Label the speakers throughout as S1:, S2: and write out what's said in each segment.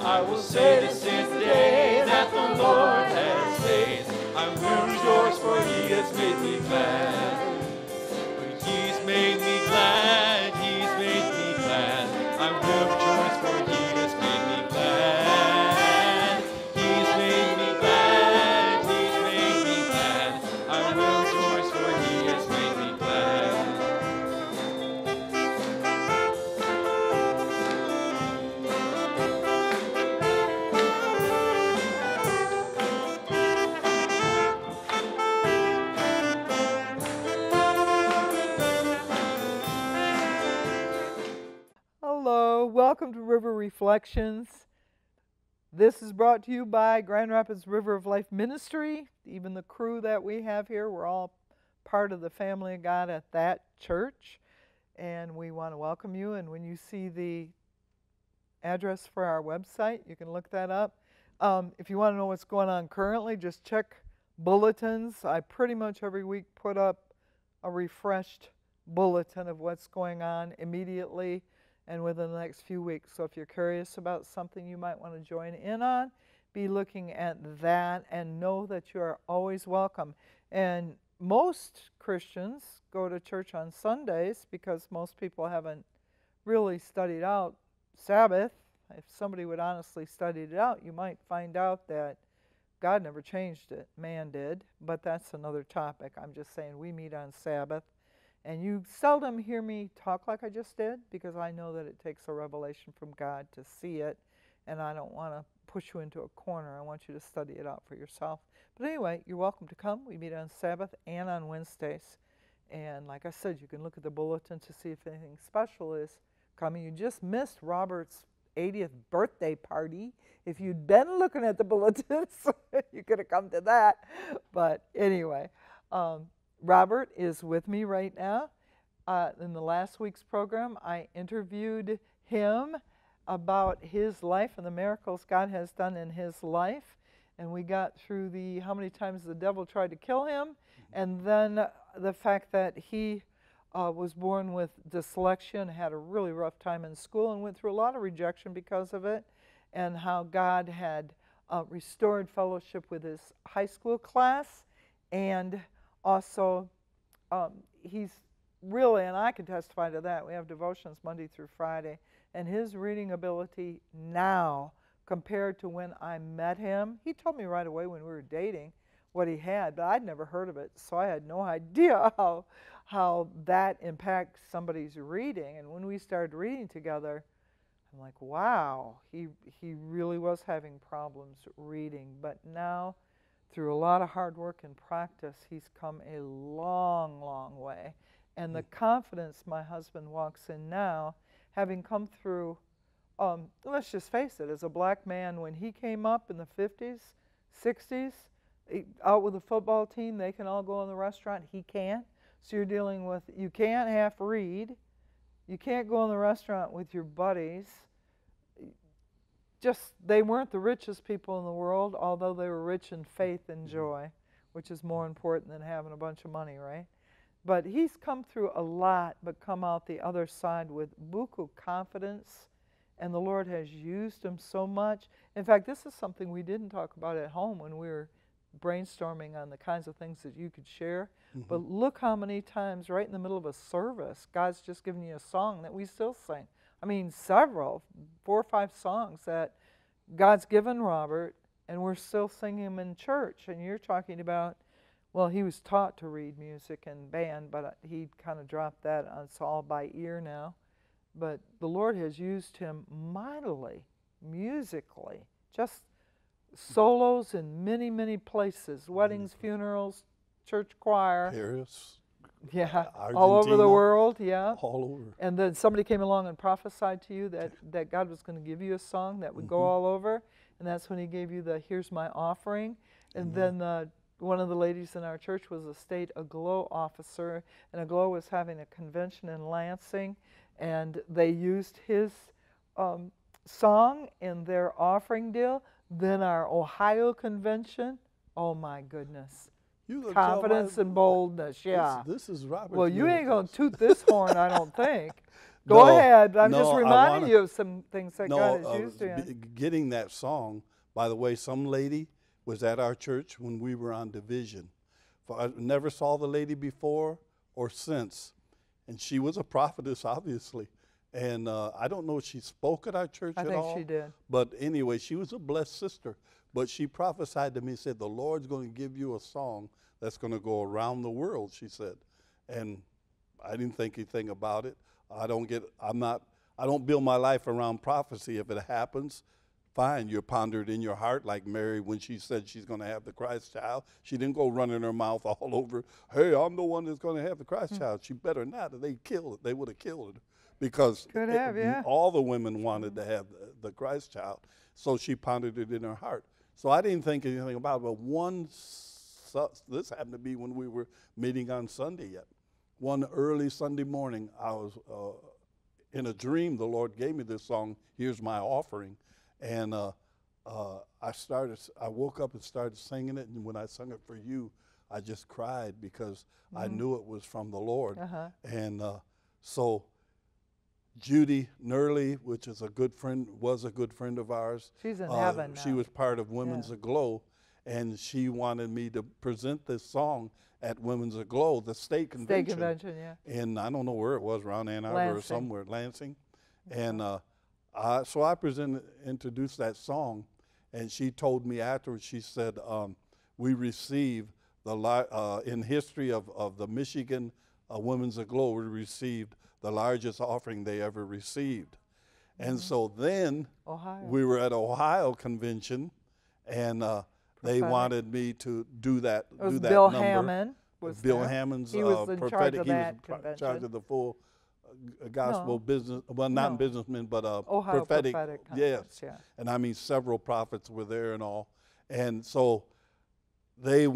S1: I will say this is the day that the Lord has made. I will rejoice, for he has made me glad. For he's made me glad, he's made me glad. I will rejoice, for he has made me glad. He's made me glad, he's made me glad. I will rejoice, for he has made me glad.
S2: Hello, welcome to River Reflections. This is brought to you by Grand Rapids River of Life Ministry. Even the crew that we have here, we're all part of the family of God at that church. And we want to welcome you. And when you see the address for our website, you can look that up. If you want to know what's going on currently, just check bulletins. I pretty much every week put up a refreshed bulletin of what's going on immediately and within the next few weeks. So if you're curious about something you might want to join in on, be looking at that and know that you are always welcome. And most Christians go to church on Sundays because most people haven't really studied out Sabbath. If somebody would honestly study it out, you might find out that God never changed it. Man did, but that's another topic. I'm just saying we meet on Sabbath. And you seldom hear me talk like I just did because I know that it takes a revelation from God to see it, and I don't want to push you into a corner. I want you to study it out for yourself. But anyway, you're welcome to come. We meet on Sabbath and on Wednesdays. And like I said, you can look at the bulletin to see if anything special is coming. You just missed Robert's 80th birthday party. If you'd been looking at the bulletins, you could have come to that. But anyway, Robert is with me right now. In the last week's program, I interviewed him about his life and the miracles God has done in his life. And we got through the how many times the devil tried to kill him, and then the fact that he was born with dyslexia and had a really rough time in school and went through a lot of rejection because of it, and how God had restored fellowship with his high school class. And also, he's really, and I can testify to that, we have devotions Monday through Friday, and his reading ability now compared to when I met him, he told me right away when we were dating what he had, but I'd never heard of it, so I had no idea how that impacts somebody's reading. And when we started reading together, I'm like, wow, he really was having problems reading, but now, through a lot of hard work and practice, he's come a long, long way. And the confidence my husband walks in now, having come through, let's just face it, as a black man, when he came up in the 50s, 60s, out with a football team, they can all go in the restaurant, he can't. So you're dealing with, you can't half read, you can't go in the restaurant with your buddies. Just, they weren't the richest people in the world, although they were rich in faith and joy, which is more important than having a bunch of money, right? But he's come through a lot, but come out the other side with buku confidence, and the Lord has used him so much. In fact, this is something we didn't talk about at home when we were brainstorming on the kinds of things that you could share. But look how many times right in the middle of a service, God's just given you a song that we still sing. I mean, several, 4 or 5 songs that God's given Robert, and we're still singing them in church. And you're talking about, well, he was taught to read music and band, but he kind of dropped that. It's all by ear now. But the Lord has used him mightily, musically, just solos in many, many places, weddings, funerals, church choir.
S3: Paris.
S2: Yeah,
S3: Argentina,
S2: all over the world, yeah.
S3: All over.
S2: And then somebody came along and prophesied to you that God was going to give you a song that would go all over, and that's when he gave you the Here's My Offering. And then one of the ladies in our church was a state Aglow officer, and Aglow was having a convention in Lansing, and they used his song in their offering deal. Then our Ohio convention, oh my goodness. Confidence and boldness, yeah.
S3: This is Robert.
S2: Well, you ain't going to toot this horn, I don't think. Go
S3: No,
S2: ahead. I'm just
S3: no,
S2: reminding you of some things that God has used you in.
S3: getting that song, by the way, some lady was at our church when we were on division. I never saw the lady before or since. And she was a prophetess, obviously. And I don't know if she spoke at our church at all.
S2: I think she did.
S3: But anyway, she was a blessed sister. But she prophesied to me, said, the Lord's going to give you a song that's going to go around the world, she said. And I didn't think anything about it. I don't build my life around prophecy. If it happens, fine, you ponder it in your heart, like Mary when she said she's going to have the Christ child. She didn't go running her mouth all over, hey, I'm the one that's going to have the Christ child. She better not, or they'd kill it. They would have killed her because all the women wanted to have the Christ child. So she pondered it in her heart. So I didn't think anything about it, but this happened to be when we were meeting on Sunday yet. One early Sunday morning, I was in a dream. The Lord gave me this song, Here's My Offering. And I woke up and started singing it, and when I sung it for you, I just cried because I knew it was from the Lord. And so Judy Nerley, which is was a good friend of ours.
S2: She's in heaven now.
S3: She was part of Women's Aglow, and she wanted me to present this song at Women's Aglow, the state convention.
S2: State convention, yeah.
S3: And I don't know where it was, around Ann Arbor
S2: Lansing.
S3: or somewhere, Lansing. And so I introduced that song, and she told me afterwards, she said, we received, in history of the Michigan Women's Aglow, we received the largest offering they ever received. And so then we were at Ohio convention, and they wanted me to do that
S2: Bill
S3: number.
S2: Hammond was
S3: Bill
S2: there.
S3: Hammond's
S2: He was in charge of that
S3: he was in
S2: convention.
S3: charge of the full gospel business, well, not businessmen, but
S2: Ohio
S3: prophetic.
S2: Conference,
S3: Yes, and I mean several prophets were there and all, and so they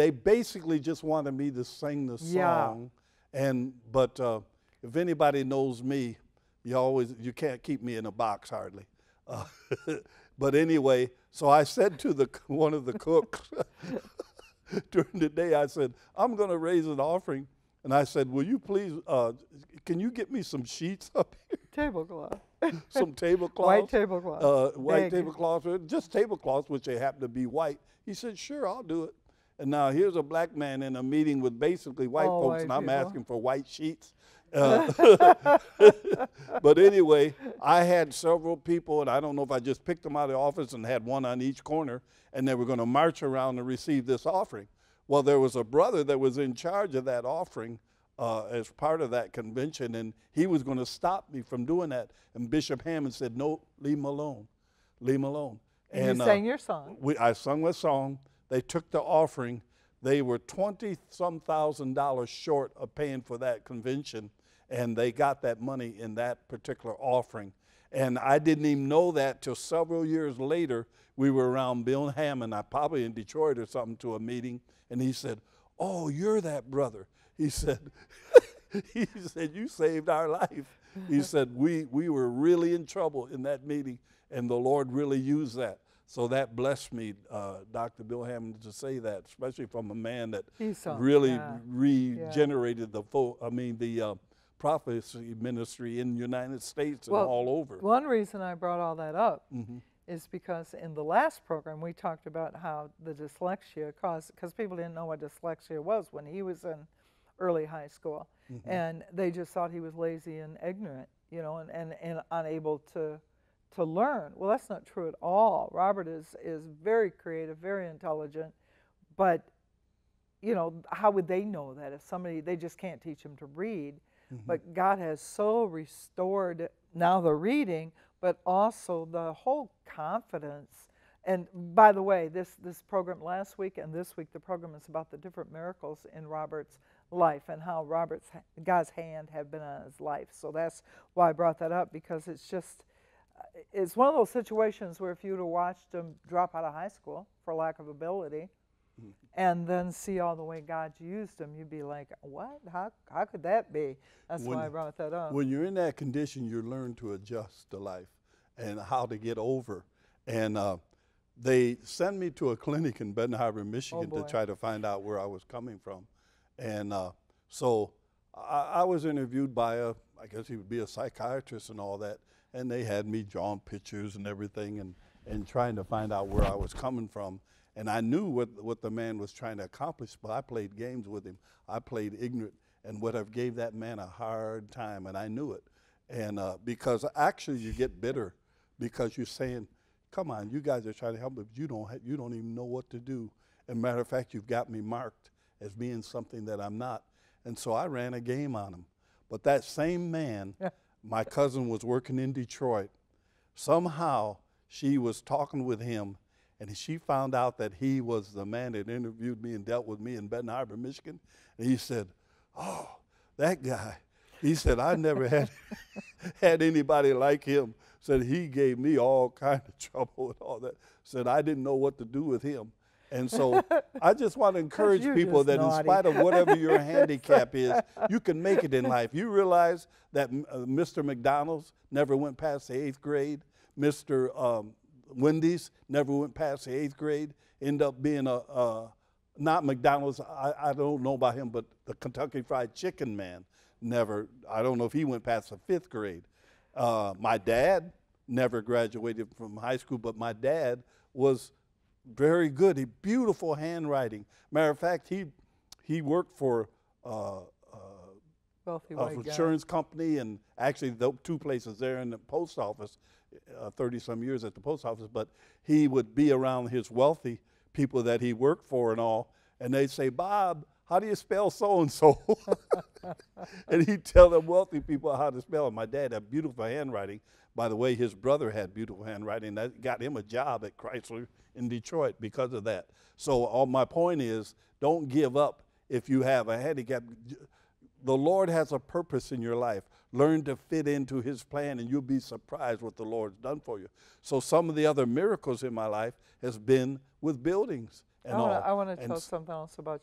S3: basically just wanted me to sing the song, but if anybody knows me, you can't keep me in a box hardly. But anyway, so I said to one of the cooks during the day, I said, I'm going to raise an offering. And I said, will you please, can you get me some sheets up here?
S2: Tablecloth.
S3: Some tablecloths.
S2: White tablecloths.
S3: White tablecloths, just tablecloths, which they happen to be white. He said, sure, I'll do it. And now here's a black man in a meeting with basically white folks, and I'm asking for white sheets. But anyway, I had several people, and I don't know if I just picked them out of the office and had one on each corner, and they were going to march around and receive this offering. Well, there was a brother that was in charge of that offering as part of that convention, and he was going to stop me from doing that. And Bishop Hammond said, no, leave him alone. Leave him alone.
S2: And you sang your song.
S3: I sung my song. They took the offering. They were $20-some thousand short of paying for that convention, and they got that money in that particular offering. And I didn't even know that till several years later. We were around Bill Hammond, probably in Detroit or something, to a meeting, and he said, oh, you're that brother. He said, you saved our life. He said, we were really in trouble in that meeting, and the Lord really used that. So that blessed me, Dr. Bill Hammond, to say that, especially from a man that really regenerated the prophecy ministry in the United States and all over.
S2: One reason I brought all that up is because in the last program we talked about how the dyslexia caused, because people didn't know what dyslexia was when he was in early high school, and they just thought he was lazy and ignorant, and unable to learn. Well, that's not true at all. Robert is very creative, very intelligent, but how would they know that if they just can't teach him to read? But God has so restored now the reading, but also the whole confidence. And by the way, this program last week and this week, the program is about the different miracles in Robert's life and how God's hand had been on his life. So that's why I brought that up, because it's one of those situations where if you'd have watched him drop out of high school for lack of ability, and then see all the way God used him, you'd be like, what? How could that be? That's why I brought that up.
S3: When you're in that condition, you learn to adjust to life and how to get over. And they sent me to a clinic in Benton Harbor, Michigan to try to find out where I was coming from. And so I was interviewed by I guess he would be a psychiatrist and all that. And they had me drawing pictures and everything and trying to find out where I was coming from. And I knew what the man was trying to accomplish, but I played games with him. I played ignorant and would have gave that man a hard time, and I knew it. And because actually you get bitter because you're saying, come on, you guys are trying to help me, but you don't even know what to do. And matter of fact, you've got me marked as being something that I'm not. And so I ran a game on him. But that same man, my cousin was working in Detroit. Somehow she was talking with him, and she found out that he was the man that interviewed me and dealt with me in Benton Harbor, Michigan. And he said, oh, that guy. He said, I never had anybody like him. Said he gave me all kind of trouble and all that. Said I didn't know what to do with him. And so I just want to encourage people that in spite of whatever your handicap is, you can make it in life. You realize that Mr. McDonald's never went past the 8th grade. Mr. Wendy's never went past the 8th grade. Ended up being not McDonald's, I don't know about him, but the Kentucky Fried Chicken man never, I don't know if he went past the 5th grade. My dad never graduated from high school, but my dad was very good. He beautiful handwriting. Matter of fact, he worked for insurance company, and actually the 2 places there in the post office, 30-some years at the post office. But he would be around his wealthy people that he worked for and all, and they'd say, Bob, how do you spell so-and-so? And he'd tell them wealthy people how to spell it. My dad had beautiful handwriting. By the way, his brother had beautiful handwriting. That got him a job at Chrysler in Detroit because of that. So all my point is, don't give up if you have a handicap. The Lord has a purpose in your life. Learn to fit into his plan, and you'll be surprised what the Lord's done for you. So some of the other miracles in my life has been with buildings and all.
S2: I want to tell something else about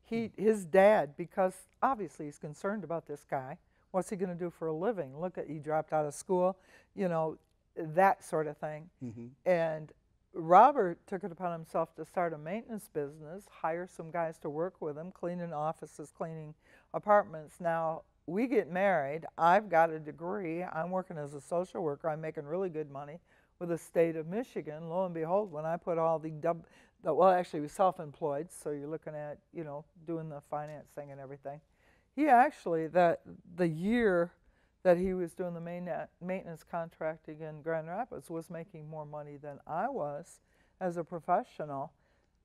S2: his dad, because obviously he's concerned about this guy. What's he going to do for a living? Look at, he dropped out of school, you know, that sort of thing. Mm-hmm. And Robert took it upon himself to start a maintenance business, hire some guys to work with him, cleaning offices, cleaning apartments. Now, we get married. I've got a degree. I'm working as a social worker. I'm making really good money with the state of Michigan. Lo and behold, when I put all well, actually, he was self-employed, so you're looking at, you know, doing the finance thing and everything. He actually, the year that he was doing the maintenance contracting in Grand Rapids, was making more money than I was as a professional.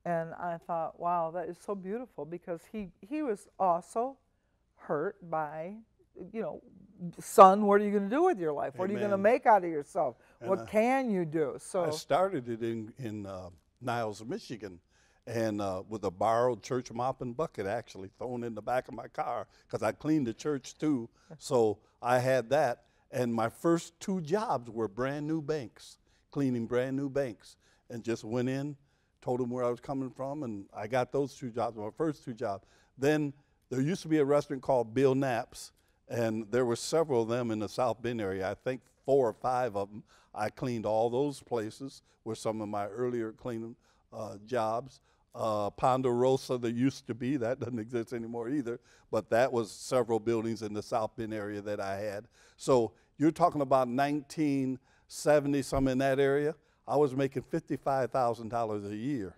S2: And I thought, wow, that is so beautiful, because he was also hurt by, you know, son, what are you going to do with your life? What are you going to make out of yourself? And what can you do? So I
S3: started it in Niles, Michigan, and with a borrowed church mop and bucket, actually thrown in the back of my car, because I cleaned the church too. So I had that, and my first 2 jobs were brand new banks, cleaning brand new banks, and just went in, told them where I was coming from, and I got those 2 jobs, my first 2 jobs. Then there used to be a restaurant called Bill Knapp's, and there were several of them in the South Bend area. I think 4 or 5 of them. I cleaned all those places, were some of my earlier cleaning jobs. Ponderosa, there used to be, that doesn't exist anymore either, but that was several buildings in the South Bend area that I had. So you're talking about 1970, some in that area. I was making $55,000 a year.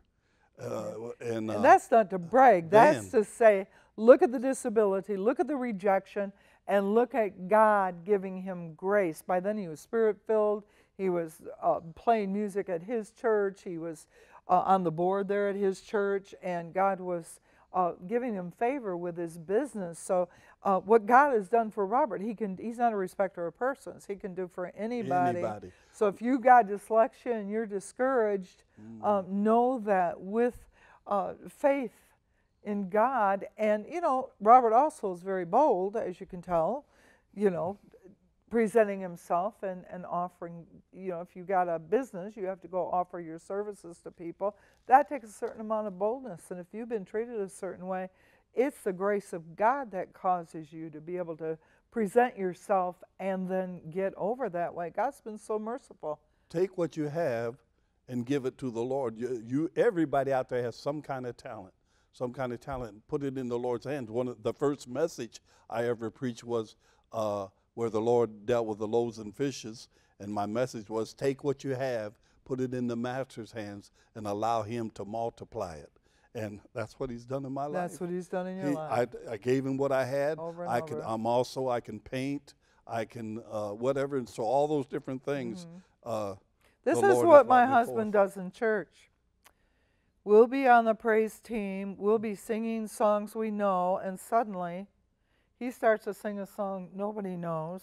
S3: And
S2: that's not to brag. That's to say, look at the disability, look at the rejection, and look at God giving him grace. By then he was Spirit-filled. He was playing music at his church. He was on the board there at his church, and God was giving him favor with his business. So what God has done for Robert, he's not a respecter of persons. He can do for anybody. So if you got dyslexia and you're discouraged, know that with faith in God, and, you know, Robert also is very bold, as you can tell, you know, presenting himself and offering, you know, if you got a business, you have to go offer your services to people. That takes a certain amount of boldness, and if you've been treated a certain way, it's the grace of God that causes you to be able to present yourself and then get over that way. God's been so merciful.
S3: Take what you have and give it to the Lord. Everybody out there has some kind of talent. Put it in the Lord's hands. One of the first message I ever preached was where the Lord dealt with the loaves and fishes, and my message was, take what you have, put it in the master's hands, and allow him to multiply it. And that's what he's done in my life.
S2: That's what he's done in your life.
S3: I gave him what I had.
S2: Over and
S3: over. I can paint, I can whatever, and so all those different things.
S2: This is what my husband does in church. We'll be on the praise team, we'll be singing songs we know, and suddenly he starts to sing a song nobody knows,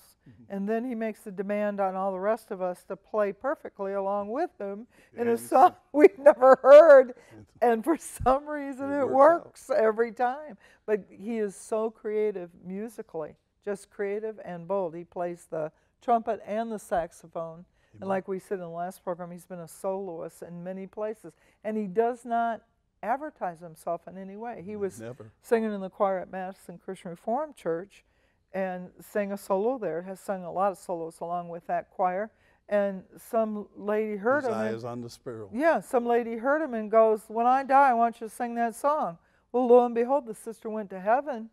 S2: and then he makes a demand on all the rest of us to play perfectly along with him in a song we've never heard, and for some reason it works every time. But he is so creative musically, just creative and bold. He plays the trumpet and the saxophone, and like we said in the last program, he's been a soloist in many places, and he does not advertise himself in any way. He was singing in the choir at Madison Christian Reformed Church and sang a solo there, has sung a lot of solos along with that choir, and some lady heard him.
S3: His eye is on the sparrow.
S2: Yeah, some lady heard him and goes, when I die, I want you to sing that song. Well, lo and behold, the sister went to heaven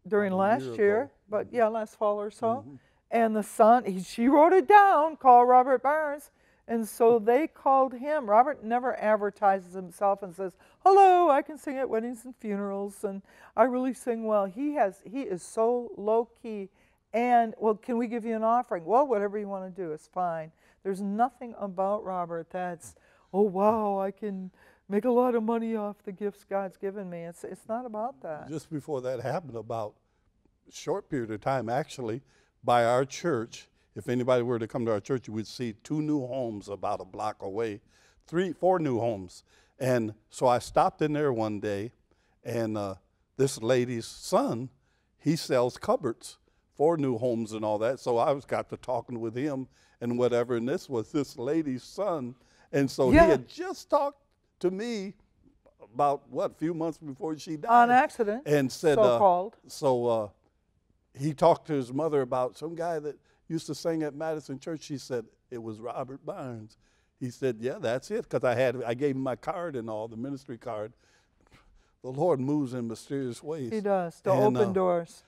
S2: during last year, but yeah, last fall or so. And the son, she wrote it down, called Robert Barnes. And so they called him. Robert never advertises himself and says, hello, I can sing at weddings and funerals, and I really sing well. He is so low-key. And, well, can we give you an offering? Well, whatever you want to do is fine. There's nothing about Robert that's, oh, wow, I can make a lot of money off the gifts God's given me. It's not about that.
S3: Just before that happened, about a short period of time, actually, by our church, if anybody were to come to our church, you would see 2 new homes about a block away, 4 new homes. And so I stopped in there one day, and this lady's son, he sells cupboards for new homes and all that. So I got to talking with him and whatever, and this was this lady's son. And so he had just talked to me about, a few months before she died.
S2: On accident,
S3: and said,
S2: so-called.
S3: He talked to his mother about some guy that used to sing at Madison Church. She said, it was Robert Barnes. He said, yeah, that's it, because I gave him my card and all, the ministry card. The Lord moves in mysterious ways.
S2: He does, to open doors.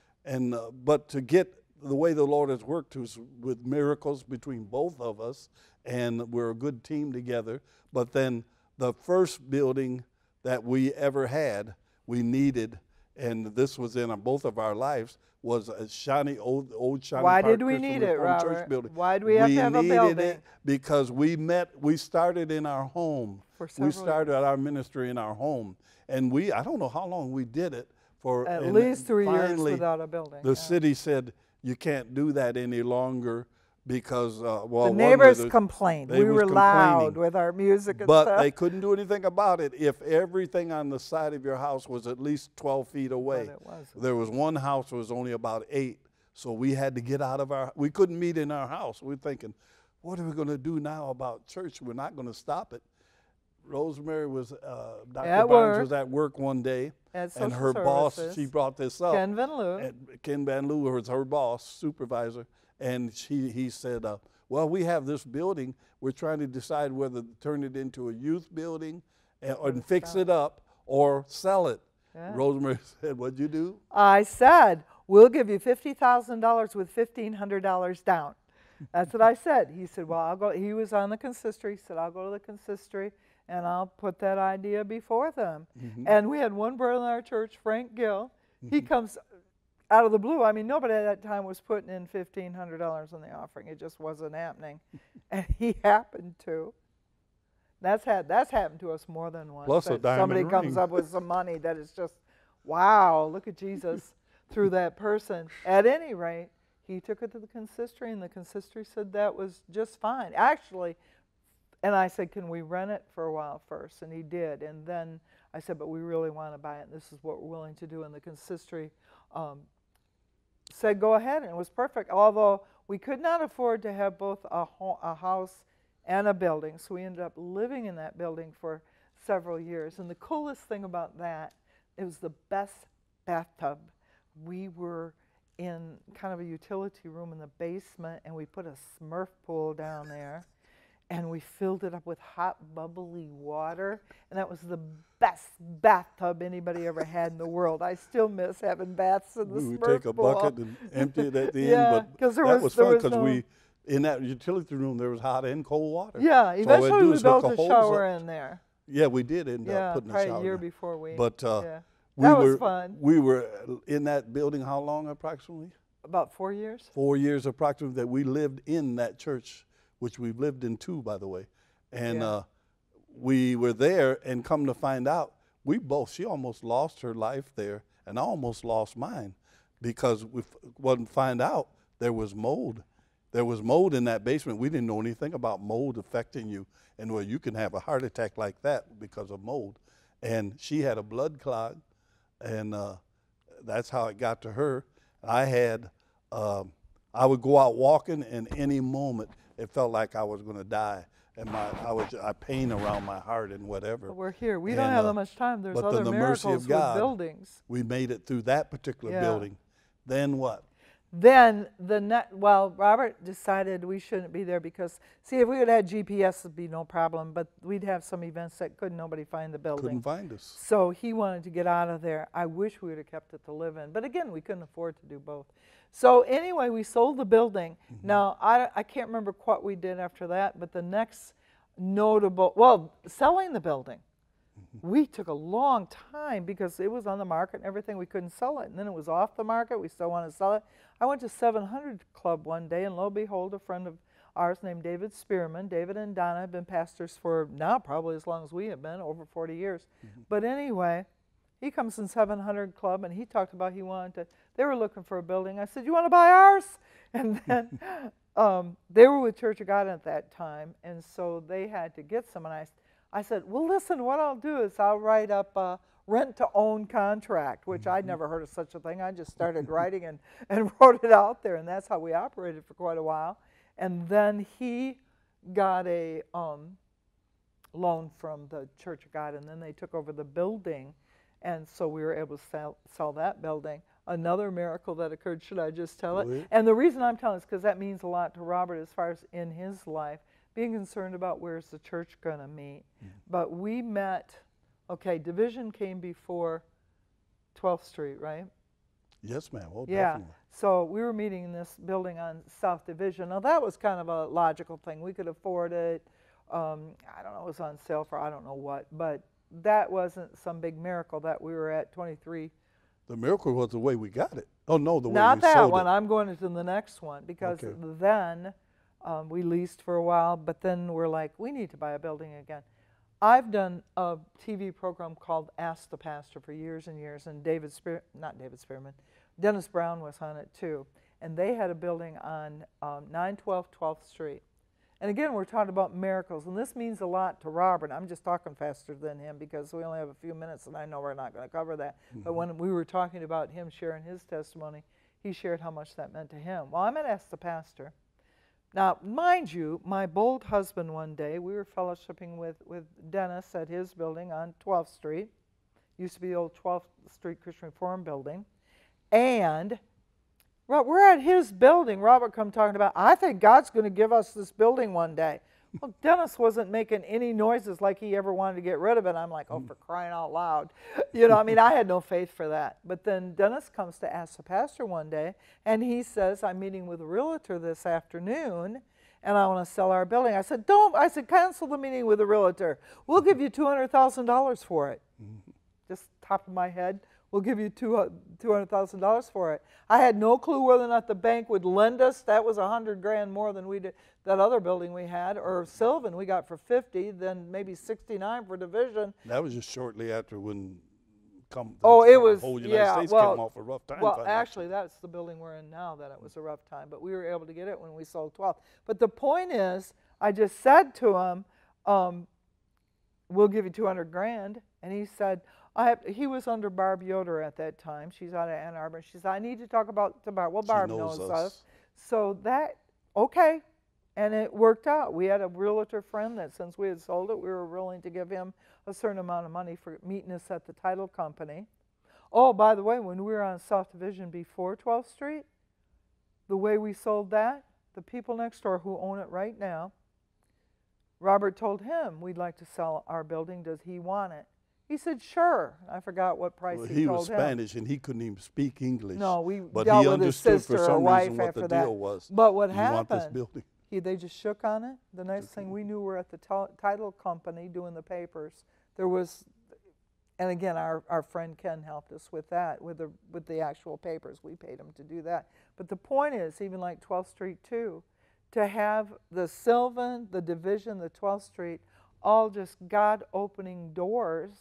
S3: But to get the way the Lord has worked with miracles between both of us, and we're a good team together. But then the first building that we ever had, we needed, and this was in both of our lives, was a old shiny
S2: Why
S3: Park
S2: did we
S3: Christian
S2: need it,
S3: Reformed
S2: Robert?
S3: Church building.
S2: Why do we have to have a building?
S3: It because we started in our home. We started our ministry in our home. And I don't know how long we did it.
S2: At least 3 years without a building.
S3: The city said, you can't do that any longer because,
S2: the neighbors complained. We were loud with our music and stuff.
S3: But they couldn't do anything about it if everything on the side of your house was at least 12 feet away. There was one house that was only about 8, so we had to get out of we couldn't meet in our house. We were thinking, what are we going to do now about church? We're not going to stop it. Rosemary was, Dr. Barnes was at work one day, and her boss, she brought this up.
S2: Ken Van Loo.
S3: Ken Van Loo was her boss, supervisor. And he said, well, we have this building. We're trying to decide whether to turn it into a youth building and fix it up or sell it. Yeah. Rosemary said, what'd you do?
S2: I said, we'll give you $50,000 with $1,500 down. That's what I said. He said, well, I'll go. He was on the consistory. He said, I'll go to the consistory and I'll put that idea before them. And we had one brother in our church, Frank Gill. He comes out of the blue. I mean, nobody at that time was putting in $1,500 in the offering. It just wasn't happening. And he happened to. That's happened to us more than once.
S3: Plus a diamond
S2: somebody
S3: ring.
S2: comes up with some money that is just, wow, look at Jesus through that person. At any rate, he took it to the consistory, and the consistory said that was just fine. Actually, and I said, can we rent it for a while first? And he did. And then I said, but we really want to buy it, and this is what we're willing to do. And the consistory said, go ahead, and it was perfect. Although we could not afford to have both a house and a building, so we ended up living in that building for several years. And the coolest thing about that, it was the best bathtub. We were in kind of a utility room in the basement, and we put a Smurf pool down there. and we filled it up with hot, bubbly water, and that was the best bathtub anybody ever had in the world. I still miss having baths in the
S3: We would
S2: Smurf
S3: take a
S2: pool.
S3: bucket and empty it at the
S2: Yeah,
S3: end,
S2: 'cause
S3: but
S2: there
S3: that
S2: was-
S3: was
S2: there
S3: fun
S2: was
S3: because
S2: no-
S3: in that utility room there was hot and cold water.
S2: Yeah,
S3: So all we
S2: eventually
S3: had to do
S2: we
S3: is hook
S2: built a
S3: hose
S2: shower
S3: up.
S2: in there.
S3: Yeah, we did end
S2: Yeah,
S3: up putting a
S2: probably
S3: shower
S2: a year
S3: in.
S2: before we.
S3: But
S2: yeah.
S3: we
S2: That was
S3: were
S2: fun.
S3: we were in that building how long approximately?
S2: About 4 years.
S3: 4 years approximately that we lived in that church, which we've lived in 2, by the way. And
S2: Yeah.
S3: we were there, and come to find out, she almost lost her life there, and I almost lost mine because we couldn't find out there was mold. There was mold in that basement. We didn't know anything about mold affecting you, and where you can have a heart attack like that because of mold. And she had a blood clot, and that's how it got to her. I would go out walking, and any moment it felt like I was going to die, and I pain around my heart and whatever.
S2: But we're here. We don't have that much time. There's
S3: but
S2: other
S3: then the mercy
S2: miracles
S3: of God,
S2: with buildings.
S3: we made it through that particular
S2: Yeah.
S3: building. Then what?
S2: Then Robert decided we shouldn't be there because, see, if we had had GPS, it'd be no problem. But we'd have some events that nobody find the building.
S3: Couldn't find us.
S2: So he wanted to get out of there. I wish we would have kept it to live in. But again, we couldn't afford to do both. So anyway, we sold the building.
S3: Mm-hmm.
S2: Now, I can't remember what we did after that, but the next selling the building.
S3: Mm-hmm.
S2: We took a long time because it was on the market and everything. We couldn't sell it. And then it was off the market. We still wanted to sell it. I went to 700 Club one day, and lo and behold, a friend of ours named David Spearman. David and Donna have been pastors for now probably as long as we have been, over 40 years.
S3: Mm-hmm.
S2: But anyway, he comes in 700 Club, and he talked about they were looking for a building. I said, "You want to buy ours?" And then they were with Church of God at that time, and so they had to get some. And I said, "Well, listen, what I'll do is I'll write up a rent-to-own contract," which I'd never heard of such a thing. I just started writing and wrote it out there, and that's how we operated for quite a while. And then he got a loan from the Church of God, and then they took over the building, and so we were able to sell that building. Another miracle that occurred, should I just tell it?
S3: Really?
S2: And the reason I'm telling it is because that means a lot to Robert as far as in his life, being concerned about where's the church going to meet. But we met, Division came before 12th Street, right?
S3: Yes, ma'am. Oh,
S2: Yeah.
S3: definitely.
S2: So we were meeting in this building on South Division. Now that was kind of a logical thing. We could afford it. I don't know, it was on sale for I don't know what, but that wasn't some big miracle that we were at 23.
S3: The miracle was the way we got it. Oh, no, the way
S2: Not
S3: we
S2: that
S3: sold
S2: one.
S3: it.
S2: I'm going to the next one because
S3: Okay.
S2: then we leased for a while, but then we're like, we need to buy a building again. I've done a TV program called Ask the Pastor for years and years, and Dennis Brown was on it too. And they had a building on 912 12th Street. And again, we're talking about miracles, and this means a lot to Robert. I'm just talking faster than him because we only have a few minutes, and I know we're not going to cover that. But when we were talking about him sharing his testimony, he shared how much that meant to him. Well, I'm at Ask the Pastor. Now, mind you, my bold husband one day, we were fellowshipping with Dennis at his building on 12th Street. Used to be the old 12th Street Christian Reform building. And we're at his building. Robert come talking about, I think God's going to give us this building one day. Well, Dennis wasn't making any noises like he ever wanted to get rid of it. I'm like, oh, for crying out loud. I had no faith for that. But then Dennis comes to ask the pastor one day, and he says, I'm meeting with a realtor this afternoon, and I want to sell our building. I said, cancel the meeting with the realtor. We'll give you $200,000 for it. Just top of my head. We'll give you $200,000 for it. I had no clue whether or not the bank would lend us. That was $100,000 more than we did that other building we had, or Sylvan we got for 50, then maybe 69 for Division.
S3: That was just shortly after when
S2: it was,
S3: the whole United States came off a rough time.
S2: Well, actually, that's the building we're in now that it was a rough time, but we were able to get it when we sold 12. But the point is, I just said to him, we'll give you $200,000, and he said, he was under Barb Yoder at that time. She's out of Ann Arbor. She said, I need to talk to Barb. Well, Barb knows us. So okay. And it worked out. We had a realtor friend that since we had sold it, we were willing to give him a certain amount of money for meeting us at the title company. Oh, by the way, when we were on South Division before 12th Street, the way we sold that, the people next door who own it right now, Robert told him, we'd like to sell our building. Does he want it? He said, sure. I forgot what price
S3: Well,
S2: he told
S3: was
S2: him.
S3: Spanish, and he couldn't even speak English.
S2: No, we
S3: but
S2: dealt
S3: he
S2: with his
S3: understood
S2: sister
S3: for
S2: or
S3: some
S2: wife
S3: reason what
S2: after
S3: the
S2: that.
S3: deal was.
S2: But what
S3: You want this
S2: happened,
S3: building.
S2: they just shook on it. The next thing we knew, we're at the title company doing the papers. There was, and again, our friend Ken helped us with that, with the actual papers. We paid him to do that. But the point is, even like 12th Street too, to have the Sylvan, the Division, the 12th Street, all just God-opening doors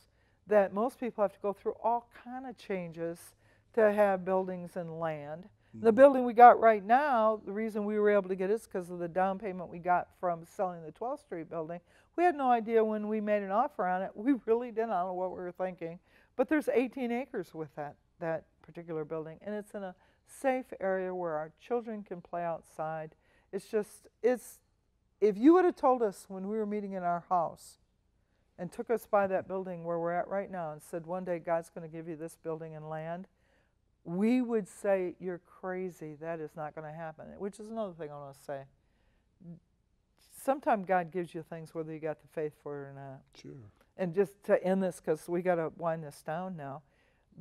S2: that most people have to go through all kind of changes to have buildings and land. The building we got right now, the reason we were able to get it is because of the down payment we got from selling the 12th Street building. We had no idea when we made an offer on it. We really didn't. I don't know what we were thinking. But there's 18 acres with that particular building, and it's in a safe area where our children can play outside. If you would have told us when we were meeting in our house and took us by that building where we're at right now and said, one day God's going to give you this building and land, we would say, you're crazy. That is not going to happen, which is another thing I want to say. Sometimes God gives you things whether you got the faith for it or not.
S3: Sure.
S2: And just to end this, because we got to wind this down now,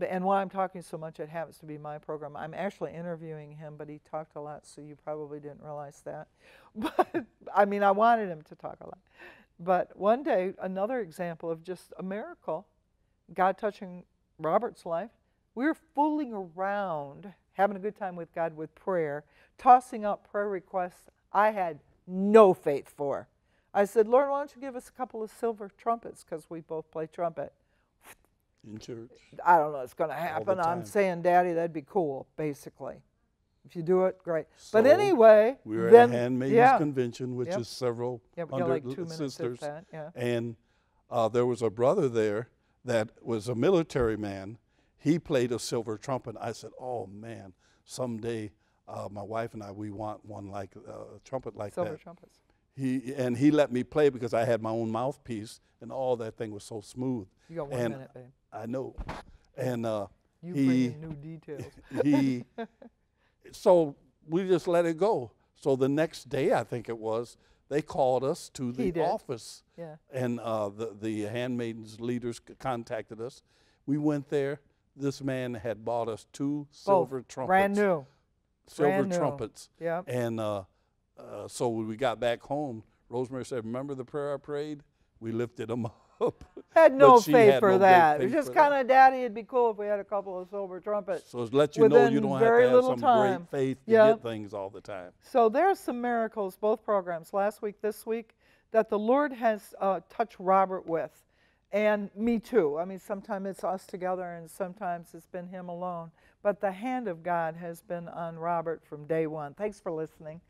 S2: and why I'm talking so much, it happens to be my program. I'm actually interviewing him, but he talked a lot, so you probably didn't realize that. But, I mean, I wanted him to talk a lot. But one day, another example of just a miracle, God touching Robert's life, we were fooling around, having a good time with God with prayer, tossing out prayer requests I had no faith for. I said, Lord, why don't you give us a couple of silver trumpets, because we both play trumpet.
S3: In church.
S2: I don't know it's going to happen. I'm saying, Daddy, that'd be cool, basically. If you do it, great.
S3: So
S2: but anyway,
S3: we were
S2: then,
S3: at a Handmaid's Convention, which
S2: Yep.
S3: is several
S2: we got
S3: hundred
S2: like 2 minutes
S3: sisters.
S2: That, yeah.
S3: And there was a brother there that was a military man. He played a silver trumpet. I said, oh, man, someday my wife and I, we want one like a trumpet like
S2: Silver
S3: that.
S2: trumpets.
S3: He let me play because I had my own mouthpiece, and all that thing was so smooth.
S2: You got 1 minute, babe.
S3: I know. And
S2: You bring in new details.
S3: So we just let it go. So the next day, I think it was, they called us to the office.
S2: Yeah.
S3: And the handmaidens leaders contacted us. We went there. This man had bought us 2 silver trumpets.
S2: Brand new.
S3: Silver
S2: Brand new.
S3: trumpets.
S2: Yeah.
S3: And so when we got back home, Rosemary said, remember the prayer I prayed? We lifted them up.
S2: Had no
S3: But she
S2: faith
S3: had
S2: for
S3: no
S2: that.
S3: great
S2: It was
S3: faith
S2: just
S3: for that.
S2: kind of, Daddy, it'd be cool if we had a couple of silver trumpets.
S3: So to let you know you
S2: Within
S3: don't have
S2: very
S3: to have
S2: little
S3: some
S2: time.
S3: great faith to
S2: Yep.
S3: get things all the time.
S2: So there's some miracles, both programs, last week, this week, that the Lord has touched Robert with. And me too. I mean, sometimes it's us together and sometimes it's been him alone. But the hand of God has been on Robert from day one. Thanks for listening.